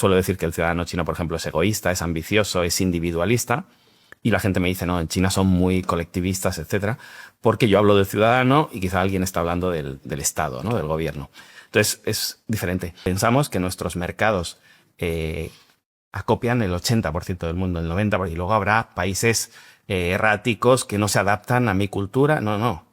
suelo decir que el ciudadano chino, por ejemplo, es egoísta, es ambicioso, es individualista. Y la gente me dice, no, en China son muy colectivistas, etcétera, porque yo hablo del ciudadano y quizá alguien está hablando del Estado, ¿no? Del gobierno. Entonces, es diferente. Pensamos que nuestros mercados acopian el 80% del mundo, el 90%, y luego habrá países erráticos que no se adaptan a mi cultura. No, no.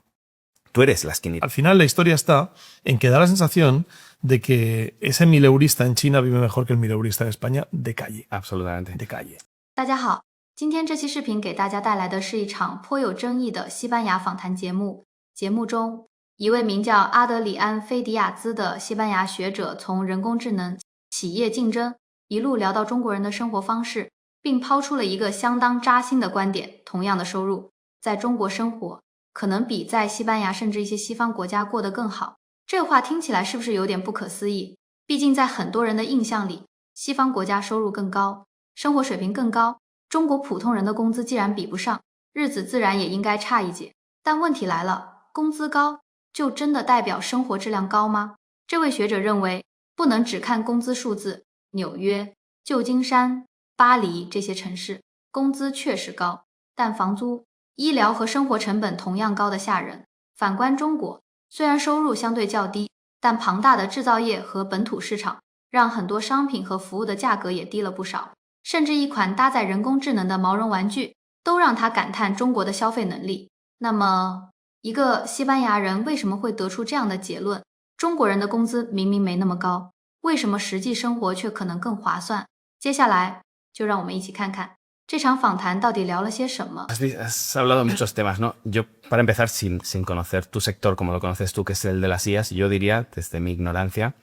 Tú eres la esquinita. Al final, la historia está en que da la sensación de que ese mileurista en China vive mejor que el mileurista en España de calle. Absolutamente. De calle. 大家好，今天这期视频给大家带来的是一场颇有争议的西班牙访谈节目。节目中，一位名叫阿德里安·菲迪亚兹的西班牙学者从人工智能、企业竞争一路聊到中国人的生活方式，并抛出了一个相当扎心的观点：同样的收入，在中国生活可能比在西班牙甚至一些西方国家过得更好。这话听起来是不是有点不可思议？毕竟在很多人的印象里，西方国家收入更高，生活水平更高，中国普通人的工资既然比不上，日子自然也应该差一截。但问题来了，工资高就真的代表生活质量高吗？这位学者认为，不能只看工资数字，纽约、旧金山、巴黎这些城市工资确实高，但房租、医疗和生活成本同样高得吓人。反观中国，虽然收入相对较低，但庞大的制造业和本土市场让很多商品和服务的价格也低了不少。甚至一款搭载人工智能的毛绒玩具都让他感叹中国的消费能力。那么，一个西班牙人为什么会得出这样的结论？中国人的工资明明没那么高，为什么实际生活却可能更划算？接下来就让我们一起看看这场访谈到底聊了些什么。 Has hablado de muchos temas, ¿no? Yo, para empezar, sin conocer tu sector como lo conoces tú, que es el de las IAs, yo diría, desde mi ignorancia,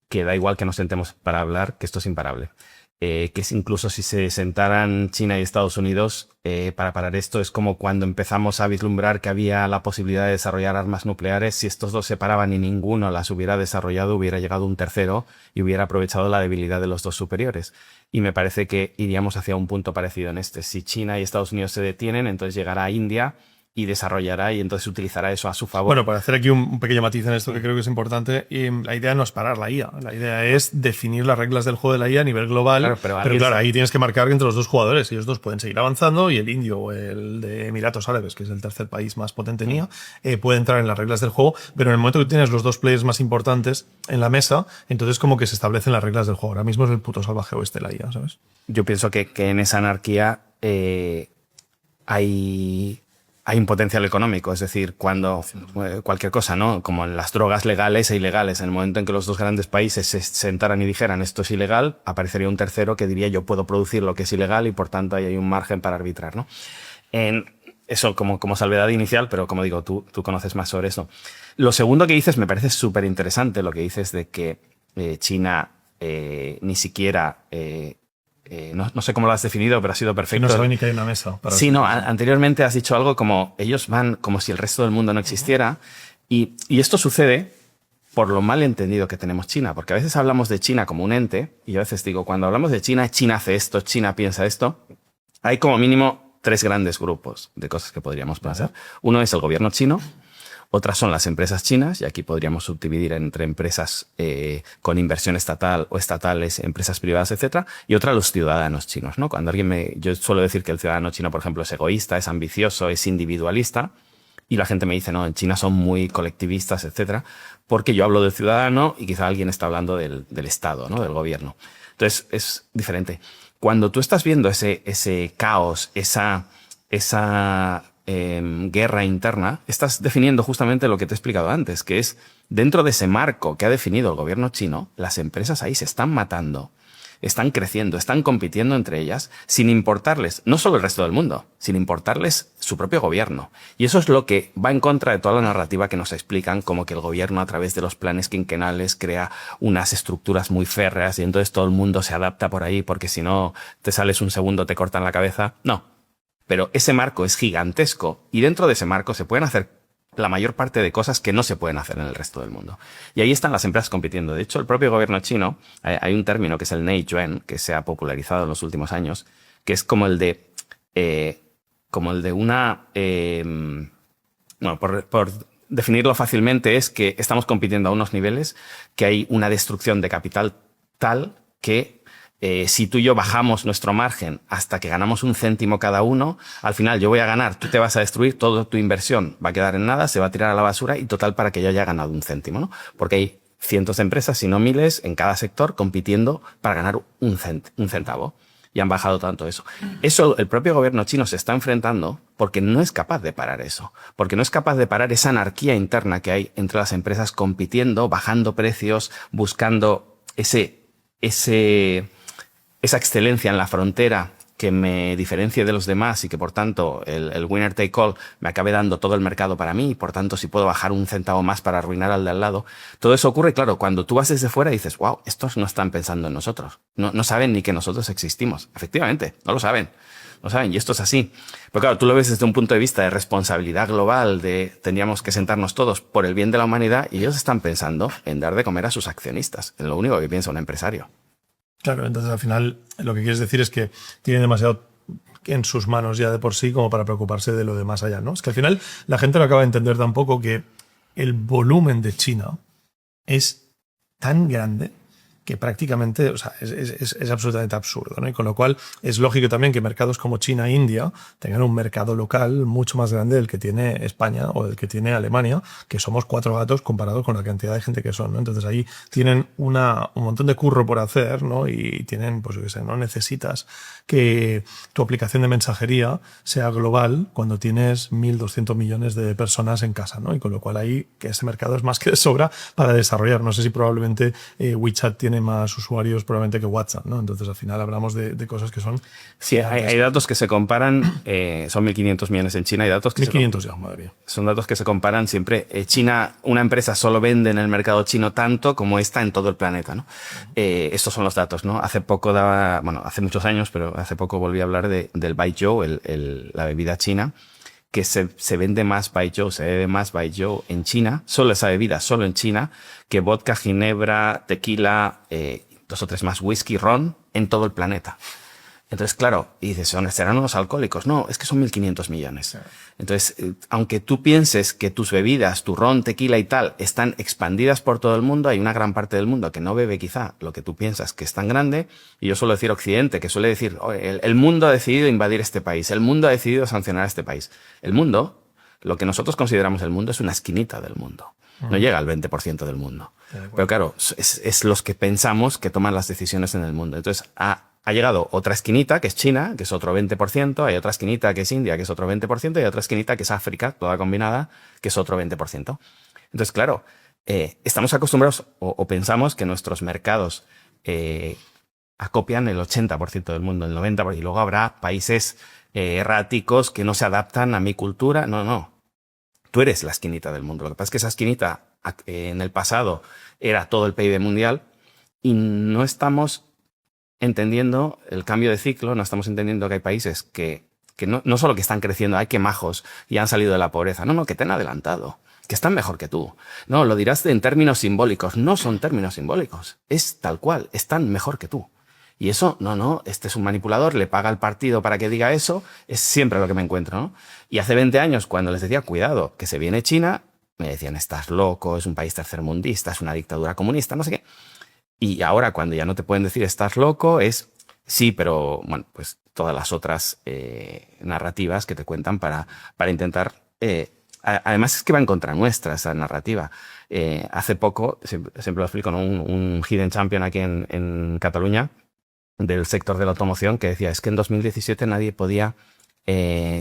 que da igual que nos sentemos para hablar, que esto es imparable. Que es incluso si se sentaran China y Estados Unidos para parar esto, es como cuando empezamos a vislumbrar que había la posibilidad de desarrollar armas nucleares. Si estos dos se paraban y ninguno las hubiera desarrollado, hubiera llegado un tercero y hubiera aprovechado la debilidad de los dos superiores. Y me parece que iríamos hacia un punto parecido en este. Si China y Estados Unidos se detienen, entonces llegará India y desarrollará y entonces utilizará eso a su favor. Bueno, para hacer aquí un pequeño matiz en esto que creo que es importante, la idea no es parar la IA, la idea es definir las reglas del juego de la IA a nivel global, Claro, pero claro, ahí tienes que marcar que entre los dos jugadores, ellos dos pueden seguir avanzando y el indio o el de Emiratos Árabes, que es el tercer país más potente en IA, puede entrar en las reglas del juego, pero en el momento que tienes los dos players más importantes en la mesa, entonces como que se establecen las reglas del juego. Ahora mismo es el puto salvaje oeste la IA, ¿sabes? Yo pienso que en esa anarquía hay un potencial económico, es decir, cuando cualquier cosa, ¿no? Como en las drogas legales e ilegales, en el momento en que los dos grandes países se sentaran y dijeran esto es ilegal, aparecería un tercero que diría yo puedo producir lo que es ilegal y por tanto ahí hay un margen para arbitrar, ¿no? Eso como salvedad inicial, pero como digo, tú conoces más sobre eso. Lo segundo que dices me parece súper interesante, lo que dices de que China ni siquiera... no sé cómo lo has definido, pero ha sido perfecto. No sabe ni que hay una mesa. Sí, no, anteriormente has dicho algo como ellos van como si el resto del mundo no existiera y esto sucede por lo mal entendido que tenemos China, porque a veces hablamos de China como un ente y a veces digo, cuando hablamos de China, China hace esto, China piensa esto. Hay como mínimo 3 grandes grupos de cosas que podríamos pensar. Uno es el gobierno chino. Otras son las empresas chinas, y aquí podríamos subdividir entre empresas con inversión estatal o estatales, empresas privadas, etcétera, y otra los ciudadanos chinos, ¿no? Cuando yo suelo decir que el ciudadano chino, por ejemplo, es egoísta, es ambicioso, es individualista, y la gente me dice, no, en China son muy colectivistas, etcétera, porque yo hablo del ciudadano y quizá alguien está hablando del Estado, ¿no? Del gobierno. Entonces, es diferente. Cuando tú estás viendo ese caos, esa guerra interna, estás definiendo justamente lo que te he explicado antes, que es dentro de ese marco que ha definido el gobierno chino, las empresas ahí se están matando, están creciendo, están compitiendo entre ellas, sin importarles, no solo el resto del mundo, sin importarles su propio gobierno. Y eso es lo que va en contra de toda la narrativa que nos explican, como que el gobierno a través de los planes quinquenales crea unas estructuras muy férreas y entonces todo el mundo se adapta por ahí porque si no te sales un segundo te cortan la cabeza. No. Pero ese marco es gigantesco y dentro de ese marco se pueden hacer la mayor parte de cosas que no se pueden hacer en el resto del mundo. Y ahí están las empresas compitiendo. De hecho, el propio gobierno chino, hay un término que es el neizhuan, que se ha popularizado en los últimos años, que es como el de una... bueno, por definirlo fácilmente, es que estamos compitiendo a unos niveles que hay una destrucción de capital tal que si tú y yo bajamos nuestro margen hasta que ganamos 1 céntimo cada uno, al final yo voy a ganar, tú te vas a destruir, toda tu inversión va a quedar en nada, se va a tirar a la basura y total para que yo haya ganado 1 céntimo, ¿no? Porque hay cientos de empresas, si no miles, en cada sector compitiendo para ganar un centavo. Y han bajado tanto eso. Eso el propio gobierno chino se está enfrentando porque no es capaz de parar eso. Porque no es capaz de parar esa anarquía interna que hay entre las empresas compitiendo, bajando precios, buscando esa excelencia en la frontera que me diferencie de los demás y que por tanto el winner take all me acabe dando todo el mercado para mí y por tanto si puedo bajar 1 centavo más para arruinar al de al lado. Todo eso ocurre, claro, cuando tú vas desde fuera y dices, wow, estos no están pensando en nosotros. No saben ni que nosotros existimos. Efectivamente, no lo saben. No saben, y esto es así. Pero claro, tú lo ves desde un punto de vista de responsabilidad global, de tendríamos que sentarnos todos por el bien de la humanidad y ellos están pensando en dar de comer a sus accionistas. Es lo único que piensa un empresario. Claro, entonces al final lo que quieres decir es que tienen demasiado en sus manos ya de por sí como para preocuparse de lo de más allá, ¿no? Es que al final la gente no acaba de entender tampoco que el volumen de China es tan grande que prácticamente, o sea, es absolutamente absurdo, ¿no? Y con lo cual es lógico también que mercados como China e India tengan un mercado local mucho más grande del que tiene España o del que tiene Alemania, que somos 4 gatos comparado con la cantidad de gente que son, ¿no? Entonces ahí tienen un montón de curro por hacer, ¿no? Y tienen, pues yo qué sé, no necesitas que tu aplicación de mensajería sea global cuando tienes 1.200 millones de personas en casa, ¿no? Y con lo cual ahí que ese mercado es más que de sobra para desarrollar. No sé si probablemente WeChat tiene más usuarios probablemente que WhatsApp, ¿no? Entonces al final hablamos de cosas que son... Sí, hay datos que se comparan, son 1.500 millones en China, hay datos que 1.500 ya, madre mía. son datos que se comparan siempre. China, una empresa solo vende en el mercado chino tanto como está en todo el planeta, ¿no? Estos son los datos, ¿no? Hace poco hace muchos años, pero hace poco volví a hablar del Baijiu, la bebida china, que se vende más Baijiu, se bebe más Baijiu en China, solo esa bebida, solo en China, que vodka, ginebra, tequila, 2 o 3 más, whisky, ron, en todo el planeta. Entonces, claro, y dices, ¿serán unos alcohólicos? No, es que son 1.500 millones. Entonces, aunque tú pienses que tus bebidas, tu ron, tequila y tal, están expandidas por todo el mundo, hay una gran parte del mundo que no bebe quizá lo que tú piensas que es tan grande. Y yo suelo decir Occidente, que suele decir, el mundo ha decidido invadir este país, el mundo ha decidido sancionar a este país. El mundo, lo que nosotros consideramos el mundo, es una esquinita del mundo. No llega al 20% del mundo. Pero claro, es los que pensamos que toman las decisiones en el mundo. Entonces, ha llegado otra esquinita, que es China, que es otro 20%, hay otra esquinita que es India, que es otro 20%, y hay otra esquinita que es África, toda combinada, que es otro 20%. Entonces, claro, estamos acostumbrados o pensamos que nuestros mercados acopian el 80% del mundo, el 90%, y luego habrá países erráticos que no se adaptan a mi cultura. No. Tú eres la esquinita del mundo. Lo que pasa es que esa esquinita en el pasado era todo el PIB mundial y no estamos entendiendo el cambio de ciclo, no estamos entendiendo que hay países que no solo que están creciendo, hay que majos y han salido de la pobreza, no, que te han adelantado, que están mejor que tú. No, lo dirás en términos simbólicos, no son términos simbólicos, es tal cual, están mejor que tú. Y eso, este es un manipulador, le paga al partido para que diga eso, es siempre lo que me encuentro, ¿no? Y hace 20 años, cuando les decía, cuidado, que se viene China, me decían, estás loco, es un país tercermundista, es una dictadura comunista, no sé qué. Y ahora, cuando ya no te pueden decir estás loco, es sí, pero bueno, pues todas las otras narrativas que te cuentan para intentar... además es que va en contra nuestra esa narrativa. Hace poco, siempre lo explico, ¿no? un hidden champion aquí en Cataluña, del sector de la automoción, que decía, es que en 2017 nadie podía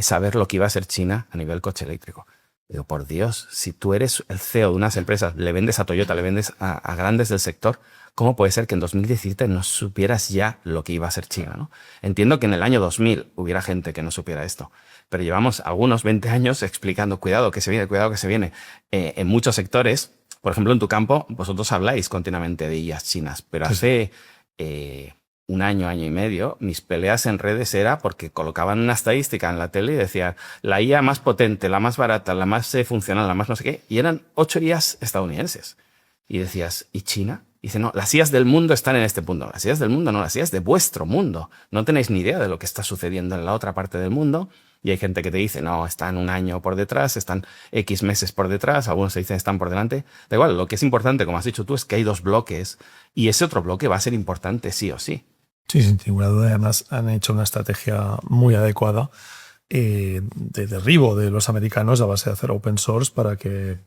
saber lo que iba a ser China a nivel coche eléctrico. Digo, por Dios, si tú eres el CEO de unas empresas, le vendes a Toyota, le vendes a grandes del sector, ¿cómo puede ser que en 2017 no supieras ya lo que iba a ser China, ¿no? Entiendo que en el año 2000 hubiera gente que no supiera esto, pero llevamos algunos 20 años explicando, cuidado que se viene, cuidado que se viene. En muchos sectores, por ejemplo, en tu campo, vosotros habláis continuamente de IAs chinas, pero hace un año y medio, mis peleas en redes era porque colocaban una estadística en la tele y decían la IA más potente, la más barata, la más funcional, la más no sé qué, y eran 8 IAs estadounidenses. Y decías, ¿y China? Y dice, no, las IAs del mundo están en este punto. Las IAs del mundo no, las IAs de vuestro mundo. No tenéis ni idea de lo que está sucediendo en la otra parte del mundo. Y hay gente que te dice, no, están un año por detrás, están X meses por detrás, algunos te dicen están por delante. Da igual, lo que es importante, como has dicho tú, es que hay 2 bloques y ese otro bloque va a ser importante sí o sí. Sí, sin ninguna duda. Además, han hecho una estrategia muy adecuada de derribo de los americanos a base de hacer open source para que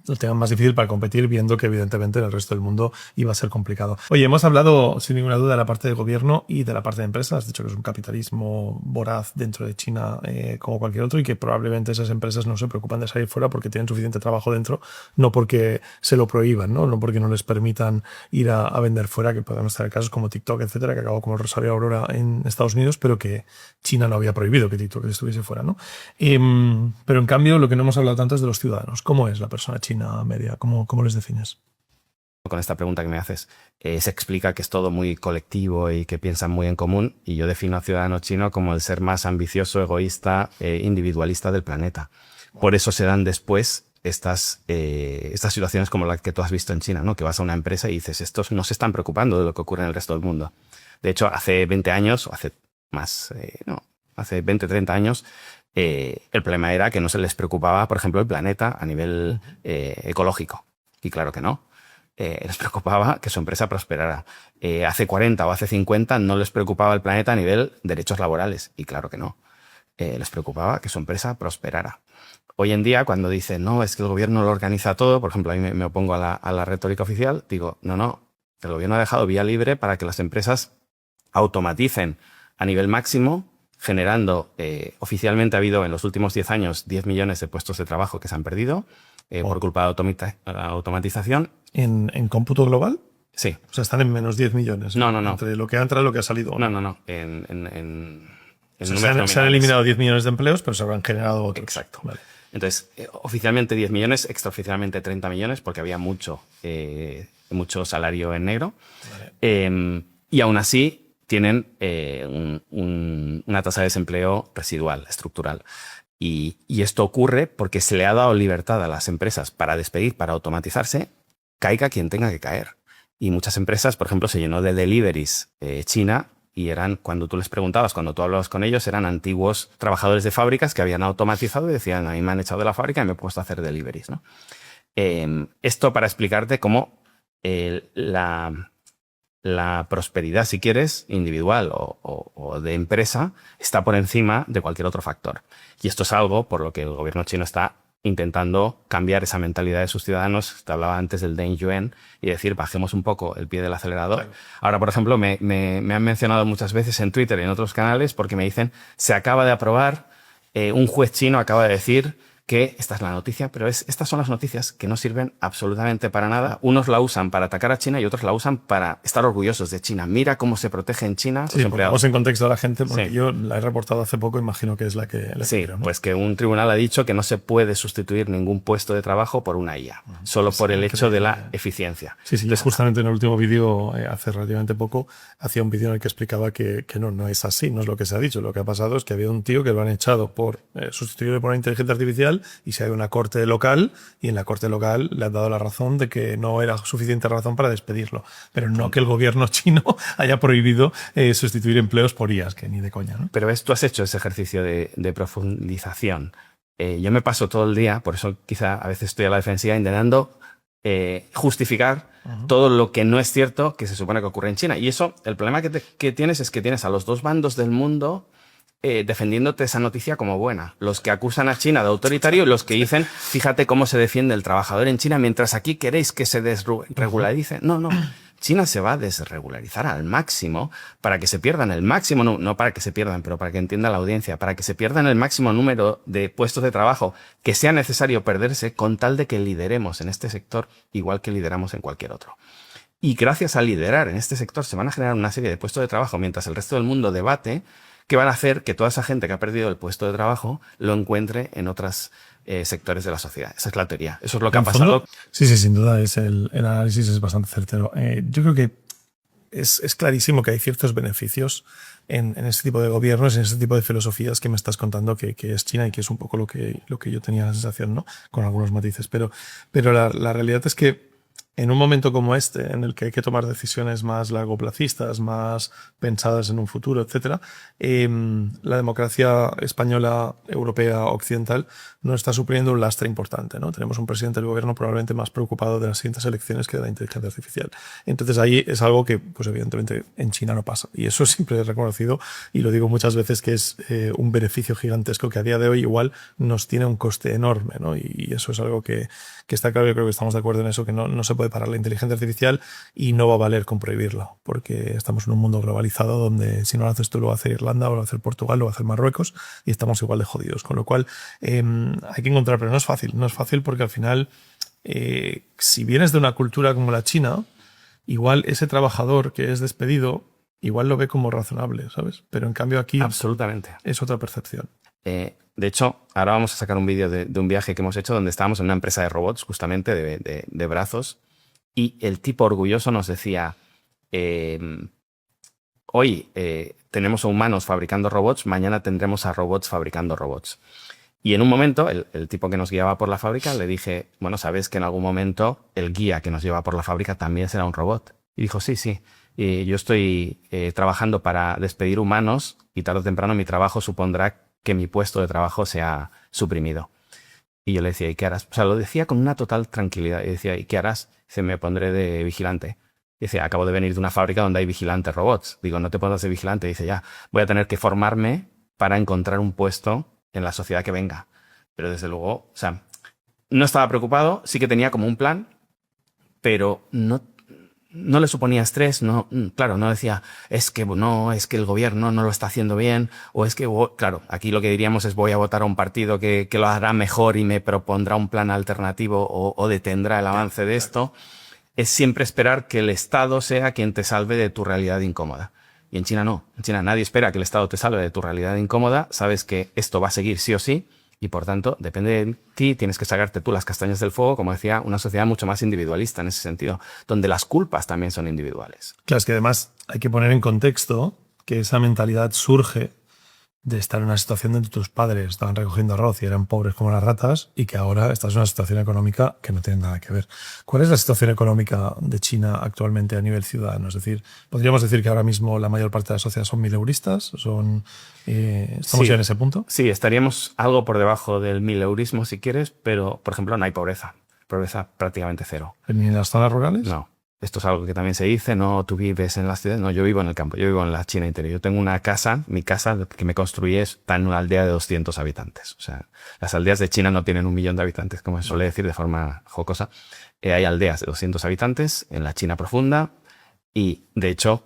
lo tengan más difícil para competir, viendo que evidentemente en el resto del mundo iba a ser complicado. Oye, hemos hablado sin ninguna duda de la parte de gobierno y de la parte de empresas. Has dicho que es un capitalismo voraz dentro de China como cualquier otro y que probablemente esas empresas no se preocupan de salir fuera porque tienen suficiente trabajo dentro, no porque se lo prohíban, no porque no les permitan ir a vender fuera, que podemos tener casos como TikTok, etcétera, que acabó como el Rosario Aurora en Estados Unidos, pero que China no había prohibido que TikTok estuviese fuera, ¿no? Pero en cambio, lo que no hemos hablado tanto es de los ciudadanos. ¿Cómo es la persona china media? ¿Cómo les defines? Con esta pregunta que me haces, se explica que es todo muy colectivo y que piensan muy en común, y yo defino a ciudadano chino como el ser más ambicioso, egoísta, individualista del planeta. Por eso se dan después estas situaciones como la que tú has visto en China, ¿no? Que vas a una empresa y dices, estos no se están preocupando de lo que ocurre en el resto del mundo. De hecho, hace 20 años, o hace más, hace 20, 30 años, el problema era que no se les preocupaba, por ejemplo, el planeta a nivel ecológico. Y claro que no. Les preocupaba que su empresa prosperara. Hace 40 o hace 50 no les preocupaba el planeta a nivel derechos laborales. Y claro que no. Les preocupaba que su empresa prosperara. Hoy en día, cuando dicen, no, es que el gobierno lo organiza todo, por ejemplo, a mí me opongo a la retórica oficial, digo, no, el gobierno ha dejado vía libre para que las empresas automaticen a nivel máximo, generando, oficialmente ha habido en los últimos 10 años 10 millones de puestos de trabajo que se han perdido por culpa de automatización. ¿En cómputo global? Sí. O sea, están en menos 10 millones. No. Entre lo que ha entrado y lo que ha salido. No. O sea, se han eliminado 10 millones de empleos, pero se habrán generado otros. Exacto. Vale. Entonces, oficialmente 10 millones, extraoficialmente 30 millones, porque había mucho salario en negro. Vale. Y aún así tienen una tasa de desempleo residual, estructural. Y esto ocurre porque se le ha dado libertad a las empresas para despedir, para automatizarse, caiga quien tenga que caer. Y muchas empresas, por ejemplo, se llenó de deliveries China, y eran, cuando tú les preguntabas, cuando tú hablabas con ellos, eran antiguos trabajadores de fábricas que habían automatizado y decían, a mí me han echado de la fábrica y me he puesto a hacer deliveries, ¿no? Esto para explicarte cómo la prosperidad, si quieres, individual o de empresa, está por encima de cualquier otro factor. Y esto es algo por lo que el gobierno chino está intentando cambiar esa mentalidad de sus ciudadanos. Te hablaba antes del Deng Yuan y decir, bajemos un poco el pie del acelerador. Claro. Ahora, por ejemplo, me han mencionado muchas veces en Twitter y en otros canales porque me dicen, se acaba de aprobar, un juez chino acaba de decir que esta es la noticia, pero estas son las noticias que no sirven absolutamente para nada. Unos la usan para atacar a China y otros la usan para estar orgullosos de China. Mira cómo se protege en China los empleados. Vamos en contexto a la gente, porque sí. Yo la he reportado hace poco, imagino que es la que... Sí, ¿no? Pues que un tribunal ha dicho que no se puede sustituir ningún puesto de trabajo por una IA, solo por el hecho de la eficiencia. Sí, entonces, justamente en el último vídeo, hace relativamente poco, hacía un vídeo en el que explicaba que no es así, no es lo que se ha dicho. Lo que ha pasado es que había un tío que lo han echado por sustituirlo por una inteligencia artificial y se ha ido a una corte local y en la corte local le han dado la razón de que no era suficiente razón para despedirlo, pero no que el gobierno chino haya prohibido sustituir empleos por IAs, que ni de coña, ¿no? Pero tú has hecho ese ejercicio de profundización. Yo me paso todo el día, por eso quizá a veces estoy a la defensiva intentando justificar todo lo que no es cierto que se supone que ocurre en China. Y eso, el problema que tienes es que tienes a los dos bandos del mundo defendiéndote esa noticia como buena. Los que acusan a China de autoritario y los que dicen, fíjate cómo se defiende el trabajador en China, mientras aquí queréis que se desregularice. No. China se va a desregularizar al máximo para que se pierdan el máximo, no para que se pierdan, pero para que entienda la audiencia, para que se pierdan el máximo número de puestos de trabajo que sea necesario perderse con tal de que lideremos en este sector igual que lideramos en cualquier otro. Y gracias a liderar en este sector se van a generar una serie de puestos de trabajo mientras el resto del mundo debate que van a hacer que toda esa gente que ha perdido el puesto de trabajo lo encuentre en otros sectores de la sociedad. Esa es la teoría. Eso es lo que ha pasado. Sí, sin duda. El análisis es bastante certero. Yo creo que es clarísimo que hay ciertos beneficios en este tipo de gobiernos, en este tipo de filosofías que me estás contando que es China y que es un poco lo que yo tenía la sensación, ¿no? Con algunos matices. Pero la realidad es que en un momento como este, en el que hay que tomar decisiones más largoplacistas, más pensadas en un futuro, etcétera, la democracia española, europea, occidental no está sufriendo un lastre importante, ¿no? Tenemos un presidente del gobierno probablemente más preocupado de las siguientes elecciones que de la inteligencia artificial. Entonces ahí es algo que, pues evidentemente, en China no pasa. Y eso siempre he reconocido, y lo digo muchas veces, que es un beneficio gigantesco que a día de hoy igual nos tiene un coste enorme, ¿no? Y eso es algo que está claro. Yo creo que estamos de acuerdo en eso, que no se puede parar la inteligencia artificial y no va a valer con prohibirlo, porque estamos en un mundo globalizado donde si no lo haces tú lo va a hacer Irlanda, o lo va a hacer Portugal, lo va a hacer Marruecos, y estamos igual de jodidos. Con lo cual hay que encontrar, pero no es fácil porque al final, si vienes de una cultura como la China, igual ese trabajador que es despedido, igual lo ve como razonable, ¿sabes? Pero en cambio aquí Absolutamente. es otra percepción. De hecho, ahora vamos a sacar un vídeo de un viaje que hemos hecho donde estábamos en una empresa de robots, justamente de brazos, y el tipo orgulloso nos decía, hoy tenemos a humanos fabricando robots, mañana tendremos a robots fabricando robots. Y en un momento, el tipo que nos guiaba por la fábrica, le dije, bueno, sabes que en algún momento el guía que nos lleva por la fábrica también será un robot. Y dijo, sí. Y yo estoy trabajando para despedir humanos y tarde o temprano mi trabajo supondrá que mi puesto de trabajo sea suprimido. Y yo le decía, ¿y qué harás? O sea, lo decía con una total tranquilidad. Y decía, ¿y qué harás? Dice, me pondré de vigilante. Dice, acabo de venir de una fábrica donde hay vigilantes robots. Digo, no te pongas de vigilante. Dice, ya, voy a tener que formarme para encontrar un puesto en la sociedad que venga. Pero desde luego, o sea, no estaba preocupado, sí que tenía como un plan, pero no le suponía estrés, no, claro, no decía, es que el gobierno no lo está haciendo bien, o es que, claro, aquí lo que diríamos es voy a votar a un partido que lo hará mejor y me propondrá un plan alternativo o detendrá el avance de esto. Es siempre esperar que el Estado sea quien te salve de tu realidad incómoda. Y en China no. En China nadie espera que el Estado te salve de tu realidad incómoda. Sabes que esto va a seguir sí o sí y, por tanto, depende de ti. Tienes que sacarte tú las castañas del fuego, como decía, una sociedad mucho más individualista en ese sentido, donde las culpas también son individuales. Claro, es que además hay que poner en contexto que esa mentalidad surge de estar en una situación donde tus padres estaban recogiendo arroz y eran pobres como las ratas y que ahora estás en una situación económica que no tiene nada que ver. ¿Cuál es la situación económica de China actualmente a nivel ciudadano? Es decir, podríamos decir que ahora mismo la mayor parte de la sociedad son mileuristas, ¿estamos ya en ese punto? Sí, estaríamos algo por debajo del mileurismo si quieres, pero, por ejemplo, no hay pobreza. Pobreza prácticamente cero. ¿Ni en las zonas rurales? No. Esto es algo que también se dice, no, tú vives en las ciudades. No, yo vivo en el campo, yo vivo en la China interior. Yo tengo una casa, mi casa que me construí está en una aldea de 200 habitantes. O sea, las aldeas de China no tienen 1 millón de habitantes, como se suele decir de forma jocosa. Hay aldeas de 200 habitantes en la China profunda y, de hecho,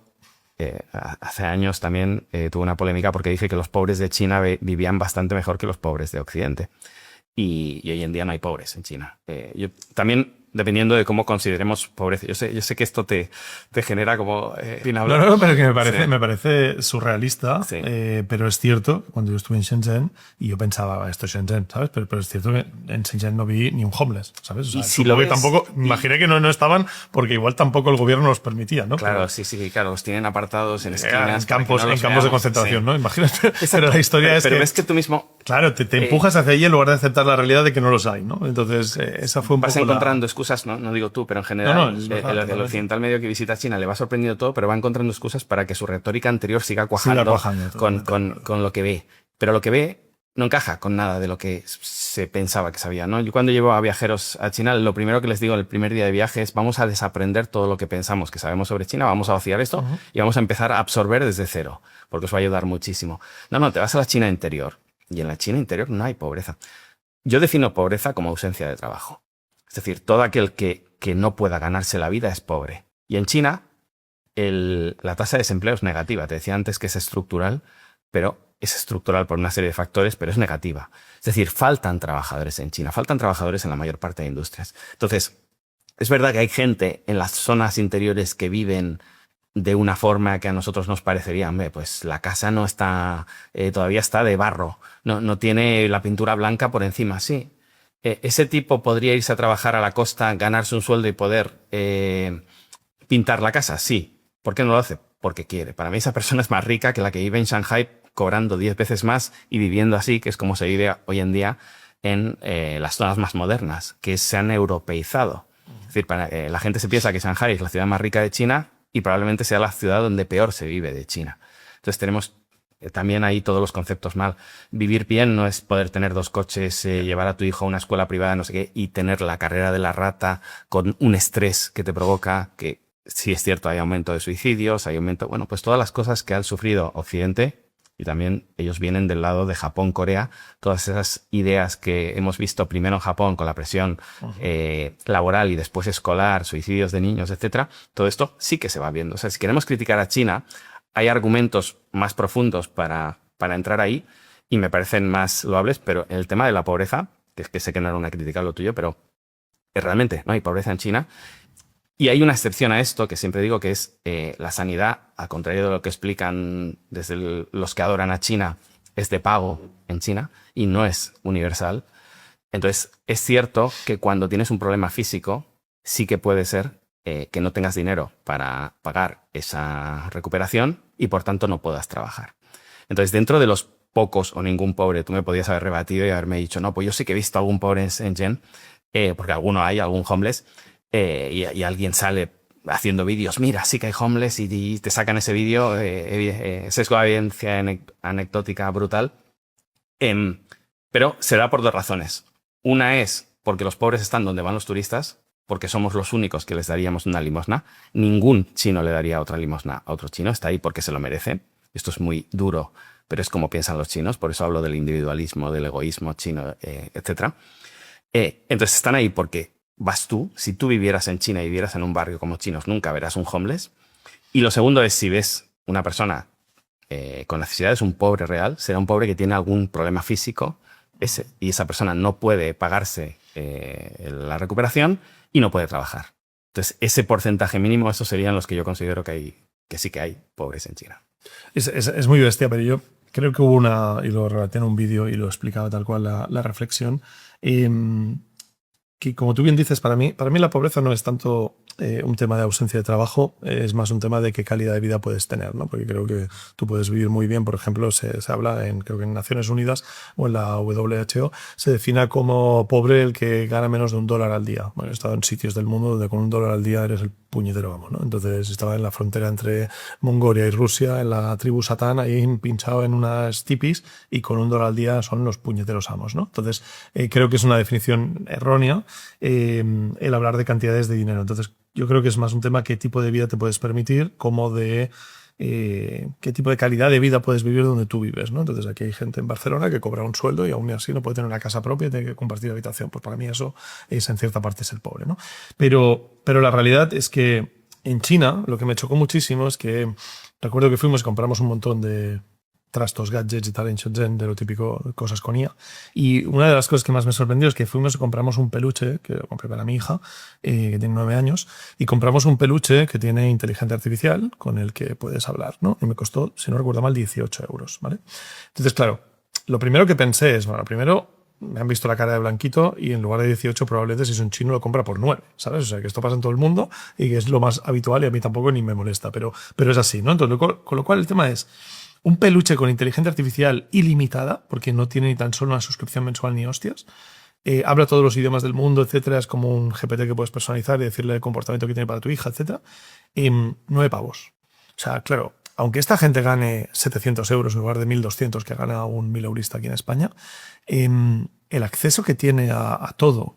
hace años también tuve una polémica porque dije que los pobres de China vivían bastante mejor que los pobres de Occidente. Y hoy en día no hay pobres en China. Yo también, dependiendo de cómo consideremos pobreza. Yo sé que esto te genera como... No, pero que me parece surrealista, Sí. Pero es cierto, cuando yo estuve en Shenzhen, y yo pensaba, esto es Shenzhen, ¿sabes? Pero es cierto que en Shenzhen no vi ni un homeless, ¿sabes? O sea, y si lo ves, tampoco, imaginé que no estaban, porque igual tampoco el gobierno los permitía, ¿no? Claro, pero, sí, claro, los tienen apartados en esquinas. en campos de concentración, sí. ¿no? Imagínate. Pero la historia es pero que... ves que tú mismo... Claro, te empujas hacia allí en lugar de aceptar la realidad de que no los hay, ¿no? Entonces, esa fue un vas poco encontrando excusas, no digo tú, pero en general el occidental medio que visita China le va sorprendiendo todo, pero va encontrando excusas para que su retórica anterior siga cuajando con lo que ve. Pero lo que ve no encaja con nada de lo que se pensaba que sabía, ¿no? Yo cuando llevo a viajeros a China, lo primero que les digo el primer día de viaje es vamos a desaprender todo lo que pensamos que sabemos sobre China, vamos a vaciar esto y vamos a empezar a absorber desde cero, porque os va a ayudar muchísimo. No, te vas a la China interior y en la China interior no hay pobreza. Yo defino pobreza como ausencia de trabajo. Es decir, todo aquel que no pueda ganarse la vida es pobre. Y en China, la tasa de desempleo es negativa. Te decía antes que es estructural, pero es estructural por una serie de factores, pero es negativa. Es decir, faltan trabajadores en China, faltan trabajadores en la mayor parte de industrias. Entonces, es verdad que hay gente en las zonas interiores que viven de una forma que a nosotros nos parecería, pues la casa no está, todavía está de barro, no tiene la pintura blanca por encima, sí. Ese tipo podría irse a trabajar a la costa, ganarse un sueldo y poder pintar la casa, sí. ¿Por qué no lo hace? Porque quiere. Para mí esa persona es más rica que la que vive en Shanghai cobrando 10 veces más y viviendo así, que es como se vive hoy en día en las zonas más modernas, que se han europeizado. Es decir, la gente se piensa que Shanghái es la ciudad más rica de China y probablemente sea la ciudad donde peor se vive de China. Entonces tenemos también ahí todos los conceptos mal. Vivir bien no es poder tener 2 coches, llevar a tu hijo a una escuela privada, no sé qué, y tener la carrera de la rata con un estrés que te provoca, que sí es cierto, hay aumento de suicidios, hay aumento, bueno, pues todas las cosas que han sufrido Occidente, y también ellos vienen del lado de Japón, Corea, todas esas ideas que hemos visto primero en Japón con la presión laboral y después escolar, suicidios de niños, etcétera, todo esto sí que se va viendo. O sea, si queremos criticar a China, hay argumentos más profundos para entrar ahí y me parecen más loables, pero el tema de la pobreza, que es que sé que no era una crítica a lo tuyo, pero realmente no hay pobreza en China. Y hay una excepción a esto, que siempre digo, que es la sanidad, al contrario de lo que explican desde los que adoran a China, es de pago en China y no es universal. Entonces, es cierto que cuando tienes un problema físico, sí que puede ser que no tengas dinero para pagar esa recuperación y por tanto no puedas trabajar. Entonces, dentro de los pocos o ningún pobre, tú me podías haber rebatido y haberme dicho, no, pues yo sí que he visto algún pobre en Shenzhen, porque alguno hay, algún homeless, y alguien sale haciendo vídeos, mira, sí que hay homeless, y te sacan ese vídeo, sesgo de evidencia anecdótica brutal. Pero se da por 2 razones. Una es porque los pobres están donde van los turistas, porque somos los únicos que les daríamos una limosna. Ningún chino le daría otra limosna a otro chino, está ahí porque se lo merece. Esto es muy duro, pero es como piensan los chinos, por eso hablo del individualismo, del egoísmo chino, etc. Entonces están ahí porque vas tú, si tú vivieras en China y vivieras en un barrio como chinos, nunca verás un homeless. Y lo segundo es, si ves una persona con necesidades, un pobre real, será un pobre que tiene algún problema físico y esa persona no puede pagarse la recuperación y no puede trabajar. Entonces, ese porcentaje mínimo, esos serían los que yo considero que sí que hay pobres en China. Es muy bestia, pero yo creo que hubo una, y lo relaté en un vídeo y lo explicaba tal cual la reflexión, que como tú bien dices, para mí la pobreza no es tanto un tema de ausencia de trabajo, es más un tema de qué calidad de vida puedes tener, ¿no? Porque creo que tú puedes vivir muy bien. Por ejemplo, se habla creo que en Naciones Unidas o en la WHO se define como pobre el que gana menos de $1 al día. Bueno, he estado en sitios del mundo donde con $1 al día eres el puñetero, vamos, ¿no? Entonces estaba en la frontera entre Mongolia y Rusia, en la tribu Satán, ahí pinchado en unas tipis, y con $1 al día son los puñeteros amos, ¿no? Entonces creo que es una definición errónea el hablar de cantidades de dinero. Entonces yo creo que es más un tema qué tipo de vida te puedes permitir, como de qué tipo de calidad de vida puedes vivir donde tú vives, ¿no? Entonces aquí hay gente en Barcelona que cobra un sueldo y aún así no puede tener una casa propia y tiene que compartir habitación. Pues para mí eso es en cierta parte ser pobre, ¿no? Pero la realidad es que en China lo que me chocó muchísimo es que recuerdo que fuimos y compramos un montón de trastos, gadgets y tal en Shenzhen, de lo típico, cosas con IA. Y una de las cosas que más me sorprendió es que fuimos y compramos un peluche, que lo compré para mi hija, que tiene 9 años, y compramos un peluche que tiene inteligencia artificial con el que puedes hablar, ¿no? Y me costó, si no recuerdo mal, 18 euros, ¿vale? Entonces, claro, lo primero que pensé es, bueno, primero me han visto la cara de blanquito y en lugar de 18 probablemente si es un chino lo compra por 9, ¿sabes? O sea, que esto pasa en todo el mundo y que es lo más habitual y a mí tampoco ni me molesta, pero es así, ¿no? Entonces, con lo cual el tema es un peluche con inteligencia artificial ilimitada, porque no tiene ni tan solo una suscripción mensual ni hostias. Habla todos los idiomas del mundo, etcétera. Es como un GPT que puedes personalizar y decirle el comportamiento que tiene para tu hija, etcétera. 9 pavos. O sea, claro, aunque esta gente gane 700 euros en lugar de 1.200 que gana un mileurista aquí en España, el acceso que tiene a todo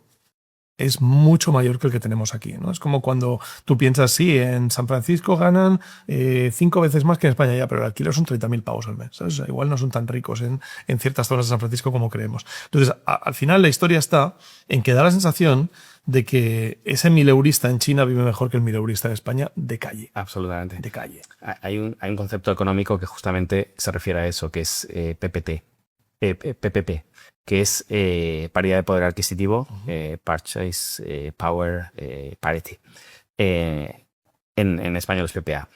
es mucho mayor que el que tenemos aquí, ¿no? Es como cuando tú piensas, sí, en San Francisco ganan 5 veces más que en España, ya, pero el alquiler son 30.000 pavos al mes, ¿sabes? O sea, igual no son tan ricos en ciertas zonas de San Francisco como creemos. Entonces, al final la historia está en que da la sensación de que ese mileurista en China vive mejor que el mileurista en España de calle. Absolutamente. De calle. Hay un concepto económico que justamente se refiere a eso, que es PPP, que es paridad de poder adquisitivo, Purchase Power Parity. En español es PPA.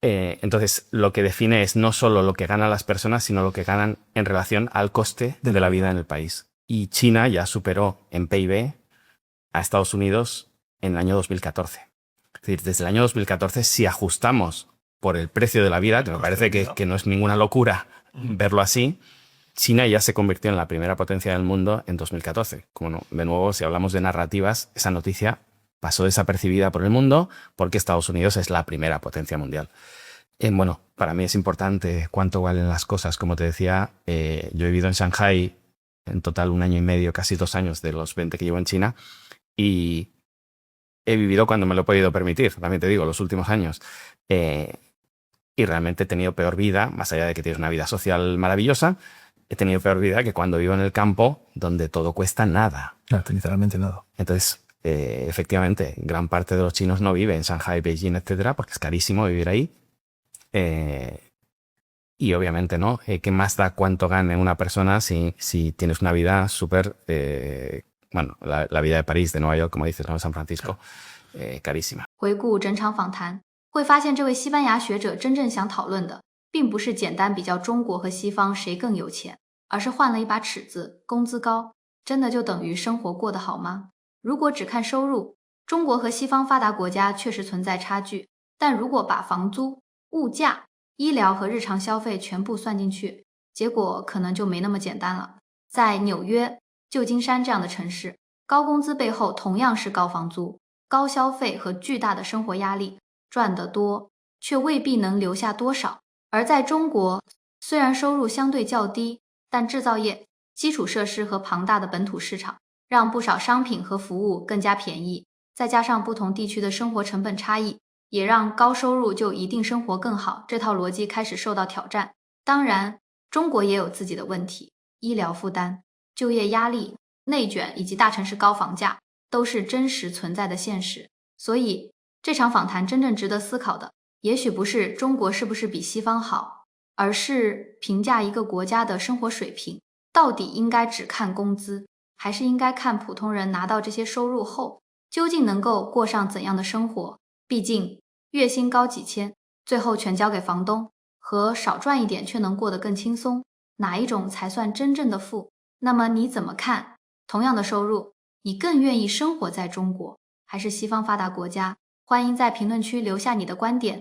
Entonces, lo que define es no solo lo que ganan las personas, sino lo que ganan en relación al coste de la vida en el país. Y China ya superó en PIB a Estados Unidos en el año 2014. Es decir, desde el año 2014, si ajustamos por el precio de la vida, que me parece que no es ninguna locura verlo así, China ya se convirtió en la primera potencia del mundo en 2014. Como no, de nuevo, si hablamos de narrativas, esa noticia pasó desapercibida por el mundo porque Estados Unidos es la primera potencia mundial. Bueno, para mí es importante cuánto valen las cosas. Como te decía, yo he vivido en Shanghai en total 1 año y medio, casi 2 años de los 20 que llevo en China, y he vivido cuando me lo he podido permitir, también te digo, los últimos años. Y realmente he tenido peor vida, más allá de que tienes una vida social maravillosa, he tenido peor vida que cuando vivo en el campo, donde todo cuesta nada. Claro, literalmente nada. Entonces, efectivamente, gran parte de los chinos no vive en Shanghai, Beijing, etcétera, porque es carísimo vivir ahí. Y obviamente, ¿no? ¿Qué más da cuánto gane una persona si tienes una vida súper... bueno, la vida de París, de Nueva York, como dices, ¿no? San Francisco, carísima. 回顾整场访谈，会发现这位西班牙学者真正想讨论的，并不是简单比较中国和西方谁更有钱，而是换了一把尺子，工资高，真的就等于生活过得好吗？如果只看收入，中国和西方发达国家确实存在差距，但如果把房租、物价、医疗和日常消费全部算进去，结果可能就没那么简单了。在纽约、旧金山这样的城市，高工资背后同样是高房租、高消费和巨大的生活压力，赚得多，却未必能留下多少。而在中国，虽然收入相对较低，但制造业、基础设施和庞大的本土市场，让不少商品和服务更加便宜，再加上不同地区的生活成本差异，也让高收入就一定生活更好这套逻辑开始受到挑战。当然，中国也有自己的问题，医疗负担、就业压力、内卷以及大城市高房价都是真实存在的现实。所以这场访谈真正值得思考的，也许不是中国是不是比西方好，而是评价一个国家的生活水平，到底应该只看工资，还是应该看普通人拿到这些收入后，究竟能够过上怎样的生活？毕竟月薪高几千，最后全交给房东，和少赚一点却能过得更轻松，哪一种才算真正的富？那么你怎么看？同样的收入，你更愿意生活在中国，还是西方发达国家？欢迎在评论区留下你的观点。